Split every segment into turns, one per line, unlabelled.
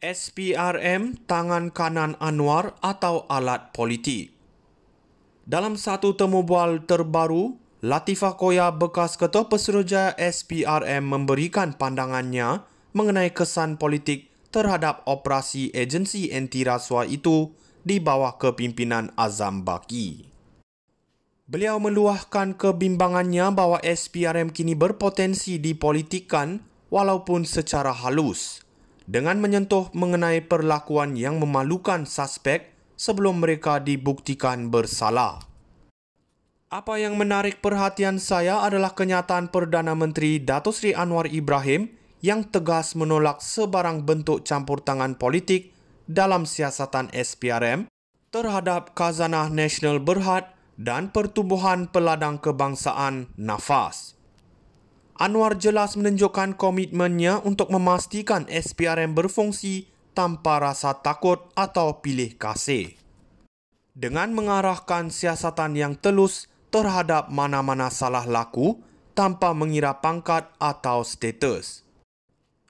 SPRM tangan kanan Anwar atau alat politik. Dalam satu temubual terbaru, Latifah Koya bekas Ketua Pesuruhjaya SPRM memberikan pandangannya mengenai kesan politik terhadap operasi agensi anti rasuah itu di bawah kepimpinan Azam Baki. Beliau meluahkan kebimbangannya bahawa SPRM kini berpotensi dipolitikkan walaupun secara halus, dengan menyentuh mengenai perlakuan yang memalukan suspek sebelum mereka dibuktikan bersalah. Apa yang menarik perhatian saya adalah kenyataan Perdana Menteri Datuk Seri Anwar Ibrahim yang tegas menolak sebarang bentuk campur tangan politik dalam siasatan SPRM terhadap Khazanah Nasional Berhad dan Pertubuhan Peladang Kebangsaan (NAFAS). Anwar jelas menunjukkan komitmennya untuk memastikan SPRM berfungsi tanpa rasa takut atau pilih kasih, dengan mengarahkan siasatan yang telus terhadap mana-mana salah laku tanpa mengira pangkat atau status.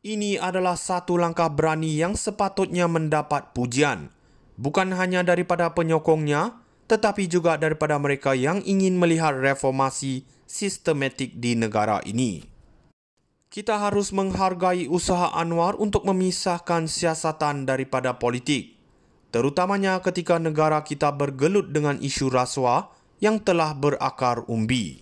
Ini adalah satu langkah berani yang sepatutnya mendapat pujian, bukan hanya daripada penyokongnya, tetapi juga daripada mereka yang ingin melihat reformasi sistematik di negara ini. Kita harus menghargai usaha Anwar untuk memisahkan siasatan daripada politik, terutamanya ketika negara kita bergelut dengan isu rasuah yang telah berakar umbi.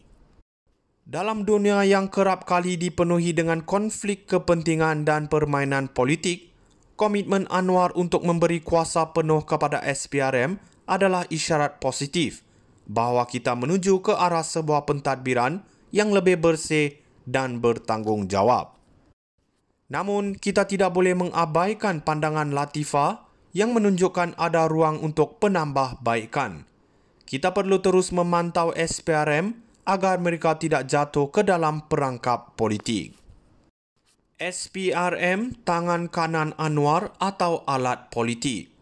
Dalam dunia yang kerap kali dipenuhi dengan konflik kepentingan dan permainan politik, komitmen Anwar untuk memberi kuasa penuh kepada SPRM adalah isyarat positif bahawa kita menuju ke arah sebuah pentadbiran yang lebih bersih dan bertanggungjawab. Namun, kita tidak boleh mengabaikan pandangan Latifah yang menunjukkan ada ruang untuk penambahbaikan. Kita perlu terus memantau SPRM agar mereka tidak jatuh ke dalam perangkap politik. SPRM tangan kanan Anwar atau alat politik.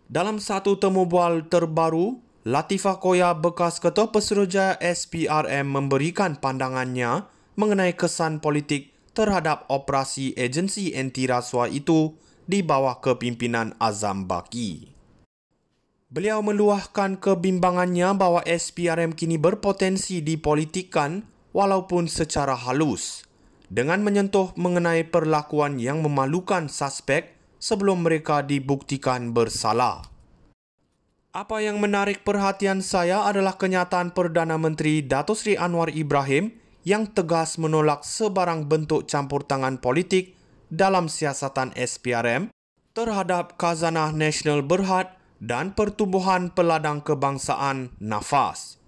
Dalam satu temubual terbaru, Latifah Koya bekas Ketua Pesuruhjaya SPRM memberikan pandangannya mengenai kesan politik terhadap operasi agensi anti rasuah itu di bawah kepimpinan Azam Baki. Beliau meluahkan kebimbangannya bahawa SPRM kini berpotensi dipolitikkan walaupun secara halus, dengan menyentuh mengenai perlakuan yang memalukan suspek sebelum mereka dibuktikan bersalah. Apa yang menarik perhatian saya adalah kenyataan Perdana Menteri Datuk Seri Anwar Ibrahim yang tegas menolak sebarang bentuk campur tangan politik dalam siasatan SPRM terhadap Khazanah Nasional Berhad dan Pertubuhan Peladang Kebangsaan (NAFAS).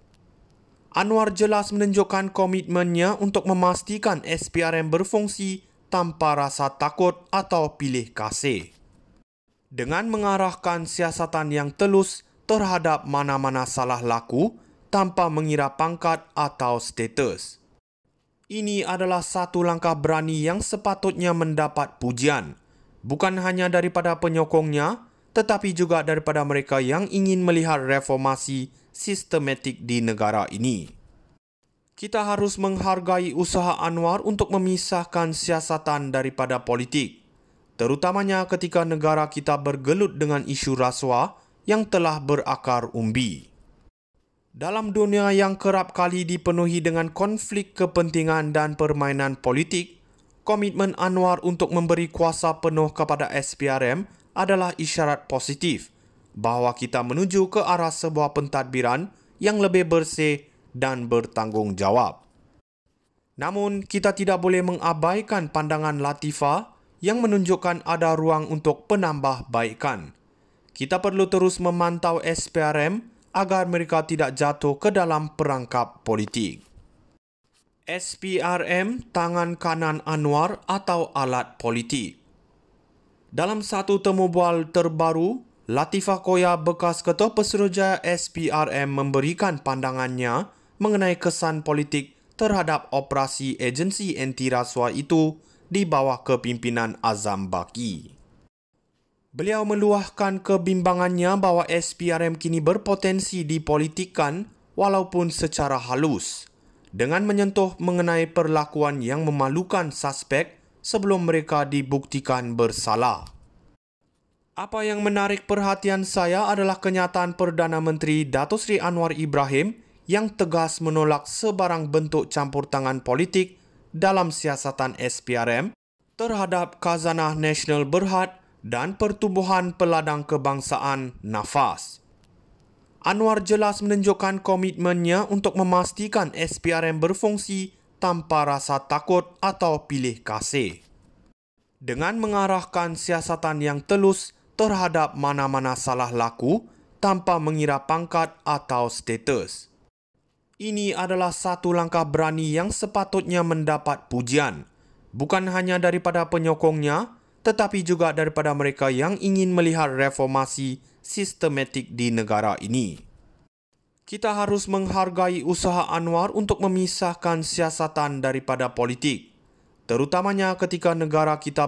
Anwar jelas menunjukkan komitmennya untuk memastikan SPRM berfungsi tanpa rasa takut atau pilih kasih, dengan mengarahkan siasatan yang telus terhadap mana-mana salah laku tanpa mengira pangkat atau status. Ini adalah satu langkah berani yang sepatutnya mendapat pujian, bukan hanya daripada penyokongnya, tetapi juga daripada mereka yang ingin melihat reformasi sistematik di negara ini. Kita harus menghargai usaha Anwar untuk memisahkan siasatan daripada politik, terutamanya ketika negara kita bergelut dengan isu rasuah yang telah berakar umbi. Dalam dunia yang kerap kali dipenuhi dengan konflik kepentingan dan permainan politik, komitmen Anwar untuk memberi kuasa penuh kepada SPRM adalah isyarat positif bahawa kita menuju ke arah sebuah pentadbiran yang lebih bersih dan bertanggungjawab. Namun, kita tidak boleh mengabaikan pandangan Latifah yang menunjukkan ada ruang untuk penambahbaikan. Kita perlu terus memantau SPRM agar mereka tidak jatuh ke dalam perangkap politik. SPRM tangan kanan Anwar atau alat politik. Dalam satu temubual terbaru, Latifah Koya bekas Ketua Pesuruhjaya SPRM memberikan pandangannya mengenai kesan politik terhadap operasi agensi anti rasuah itu di bawah kepimpinan Azam Baki. Beliau meluahkan kebimbangannya bahawa SPRM kini berpotensi dipolitikkan walaupun secara halus, dengan menyentuh mengenai perlakuan yang memalukan suspek sebelum mereka dibuktikan bersalah. Apa yang menarik perhatian saya adalah kenyataan Perdana Menteri Datuk Seri Anwar Ibrahim yang tegas menolak sebarang bentuk campur tangan politik dalam siasatan SPRM terhadap Khazanah Nasional Berhad dan Pertumbuhan Peladang Kebangsaan (NAFAS). Anwar jelas menunjukkan komitmennya untuk memastikan SPRM berfungsi tanpa rasa takut atau pilih kasih, dengan mengarahkan siasatan yang telus terhadap mana-mana salah laku tanpa mengira pangkat atau status. Ini adalah satu langkah berani yang sepatutnya mendapat pujian, bukan hanya daripada penyokongnya, tetapi juga daripada mereka yang ingin melihat reformasi sistematik di negara ini. Kita harus menghargai usaha Anwar untuk memisahkan siasatan daripada politik, terutamanya ketika negara kita